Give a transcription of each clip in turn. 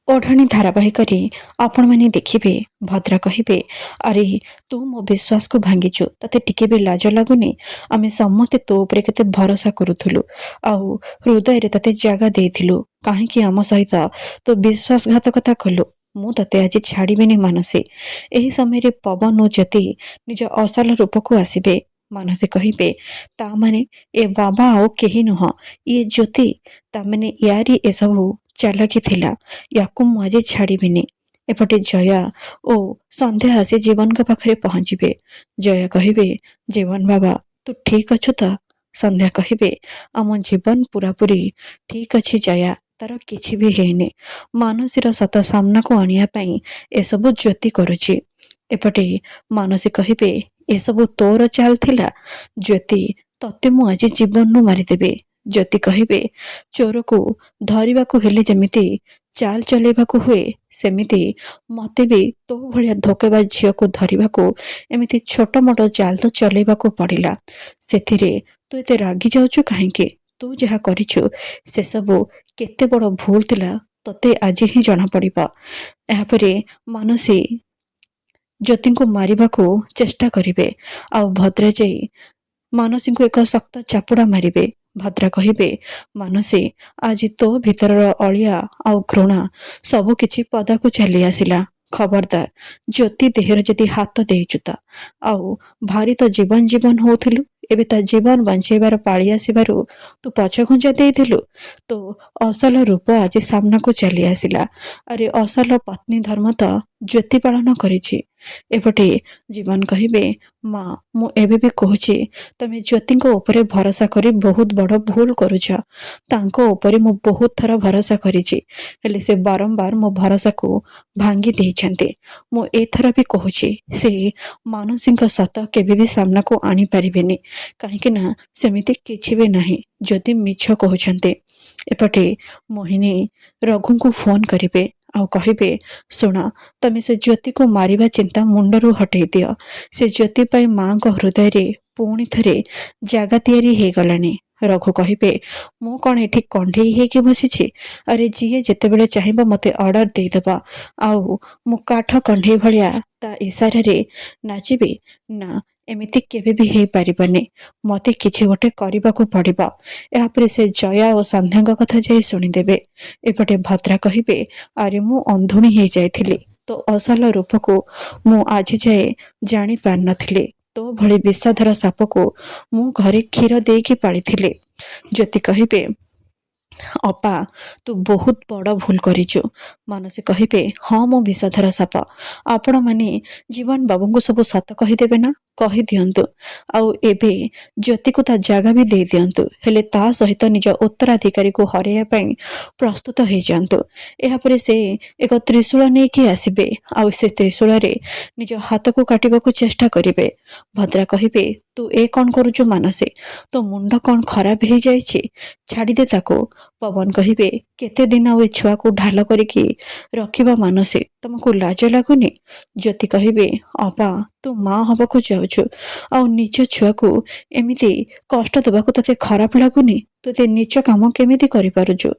ओढ़णी धारावाहिक आपण मैंने देखिए भद्रा कहे अरे तू मो विश्वास को भांगीचु तते टिके भी लाज लगुनि आमे समस्ते तो उपरे केते भरोसा करूथुलु आउ हृदय रे तते जगह देइथिलु काहेकि आम सहित तो विश्वासघातकता कलु मु तते आज छाड़ीबिनी मानसी एही समय रे पवन और ज्योति निज असल रूप को आसीबे मानसी कहिबे ता माने ए बाबा आउ केही नुह ये ज्योति ता माने यारी ए सबु चालाकी थिला याकु मु आज छाड़ीबिनी एपटे जया ओ संध्या आसी जीवन के पाखरे पहुंचबे जया कहिबे जीवन बाबा तू ठीक अछु त संध्या कहिबे आम जीवन पूरा पूरी ठीक अछि जया तार किछि भी हेने मानसीर सत सामना को आनिया पई ए सब ज्योति करूची एपटे मानसी कहिबे ए सब तोर चाल थिला ज्योति तते मु आज जीवन नु मारिदेबे ज्योति कहिबे चोर को धरिबा को हेले जेमिति चाल चलेबा को हुए सेमिति मते भी तो भलिया धोकेबा झियो को धरिबा को एमिति छोट मोट चाल तो चलेबा को पड़िला सेथिरे तू एते रागी जाउछु काहेकि तू जहा करिछु से सब केते बड़ भूल थिला तते आज ही जଣା पड़िबा एहापरे मानसी ज्योति को मारिबा को चेष्टा करिवे आ भद्रा जाई मानसी को एक शक्त चापुड़ा मारिबे भद्रा कहिबे मानसी आज तो भीतर अलिया आउ घृणा सब किछि पदा को चली आसिला खबरदार ज्योति देहर जदि हाथ देइचुता आउ भारी तो जीवन जीवन होथिलु एबे ता जीवन बंचेबार पाଳି आसिबारु तू पछ घुंचा देइथिलु तो असल रूप आज सामना को चली आसिला अरे असल पत्नी धर्म तो ज्योति पालन करिछि एपटे जीवन कहिबे माँ मु एबे भी कहूची तमे ज्योति ऊपर भरोसा करी बहुत बड़ भूल करुछ तांको ऊपर मु बहुत थर भरोसा करिछि हेले से बारंबार मो भरोसा को भांगी देइछन्ते मु एथर भी कहूची से मानसिक सत केबे भी सामना को आनी परिबेनी काहेकि ना सेमिति किछि भी नाही जदि मिछ कहउछन्ते एपटे मोहिनी रघु को फोन करिवे आ कहिबे सुना तमे से ज्योति को मारिबा चिंता मुंडरू हटै दियो से ज्योति पाई माँ को हृदय रे पुणी थरे जागा तैयारी हे गलानी रघु कहिबे मु कौन एठी कंढेई हे कि बसिछि अरे जीए जेतेबेले चाहिबो मते ऑर्डर दे देबा आउ मु काठ कंढेई भलिया ता इशारा रे नाचिबे ना एमिति केबे भी हे पारिबने मते किछि गोटे करबाकू पड़िबा एहापरे से जया और संध्याଙ୍କ कथा जाई सुनी देबे एपटे भद्रा कहिबे अरे मु अंधुणी हे जाइथिली तो असल रूप को मु आज जाए जानी पार नथिले तो भली विषधर साप को मु घरे क्षीर देकी पाळिथिले ज्योति कहिबे अपा तू बहुत बड़ भूल करिछु मानसी कहिबे हाँ मो विषधर साप आपण माने जीवन बाबू को सब सत कहिदेबे ना कहि दियंतु आउ एबे ज्योति को ता जगह भी दे दियंतु हेले ता सहित निज उत्तराधिकारी को हरेया पई प्रस्तुत हे जांतु एहा परे से एक त्रिशूल ने की आसीबे आउ से त्रिशूल रे निज हाथ को काटिबा को चेष्टा करिवे भद्रा कहिबे तू ए कोन करूछु मानसी तो मुंड कोन खराब हे जायछि छाड़ी दे ताको पवन कहिबे केते दिन आ छुआ को ढाल करिकी रखिबा मानसी तुमको लाज लागुनी ज्योति कहिबे अपा तू माँ हबको जाउछु आ निज छुआ को एमिति कष्ट देबाको तते खराब लागुनी तते निज काम केमिति करि पारुछु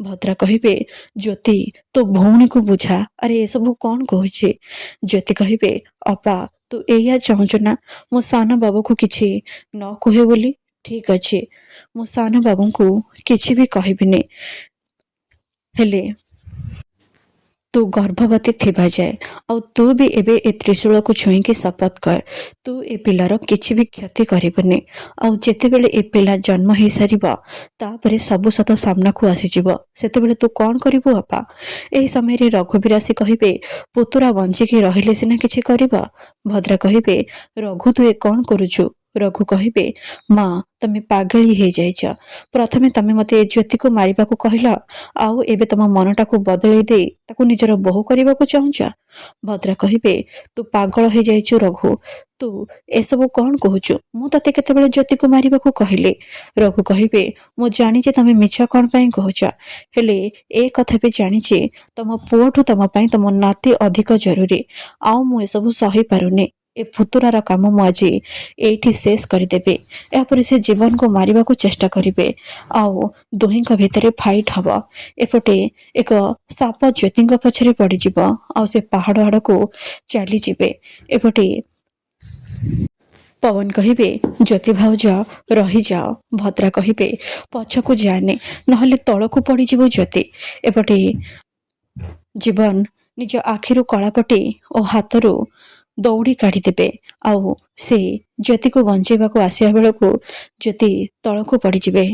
भद्रा कहिबे ज्योति तो भौणी को बुझा अरे ए सब कोन कहूछि ज्योति कहिबे अपा तू एया चाहूछु ना मो सान बाबू को किछि न कहे बोली ठीक अछि मो सान बाबू को किछि भी कहबिनी हेले तू गर्भवती थिबा जाए और तू भी एबे ए त्रिशूल को छुई के शपथ कर तू ए पिलार किछि भी क्षति करिबनी और जेते बेले ए पिला जन्म हे सारिबा तापरे सब सत सामना को आसी जिवो सेते बेले तू कोन करिवो अपा एही समय रे रघुवीरासी कहिबे पुतुरा बंची के रहिले सिना किछि करिबा भद्रा कहिबे रघु तू ए कोन करूछु रघु कहिबे माँ तमे पागली हे जाइछ प्रथमे तमे मते ए ज्योति को मारिबा को कहिला आउ एबे तम मनटा को बदलै दे ताको निजर बहु करबा को चाहूछ भद्रा कहिबे तू पागल हे जाइछु रघु तू ए सब कोन कहूछु मु तते केतेबेले ज्योति को मारिबा को कहिले रघु कहिबे मु जानि जे तमे मिछ कोन पई कहूछ हेले ए कथा पे जानि जे तम पुओठु तम पई तम नाती अधिक जरूरी आउ मु ए सब सही पारुने ଏ ଫୁତୁରାର କାମ ମୁଁ ଆଜି ଏଇଠି ଶେଷ କରିଦେବି। ଏହାପରେ ସେ ଜୀବନକୁ ମାରିବାକୁ ଚେଷ୍ଟା କରିବେ ଆଉ ଦୁହିଁଙ୍କ ଭିତରେ ଫାଇଟ୍ ହବ। ଏପଟେ ଏକ ସାପ ଜ୍ୟୋତିଙ୍କ ପଛରେ ପଡ଼ିଯିବ ଆଉ ସେ ପାହାଡ଼ ଆଡ଼କୁ ଚାଲିଯିବେ। ଏପଟେ ପବନ କହିବେ ଜ୍ୟୋତି ଭାଉଜ ରହିଯାଅ। ଭଦ୍ରା କହିବେ ପଛକୁ ଯାଆନି, ନହେଲେ ତଳକୁ ପଡ଼ିଯିବ ଜ୍ୟୋତି। ଏପଟେ ଜୀବନ ନିଜ ଆଖିରୁ କଳାପଟି ଓ ହାତରୁ ଦୌଡ଼ି କାଢ଼ିଦେବେ ଆଉ ସେ ଜ୍ୟୋତିକୁ ବଞ୍ଚେଇବାକୁ ଆସିବା ବେଳକୁ ଜ୍ୟୋତି ତଳକୁ ପଡ଼ିଯିବେ।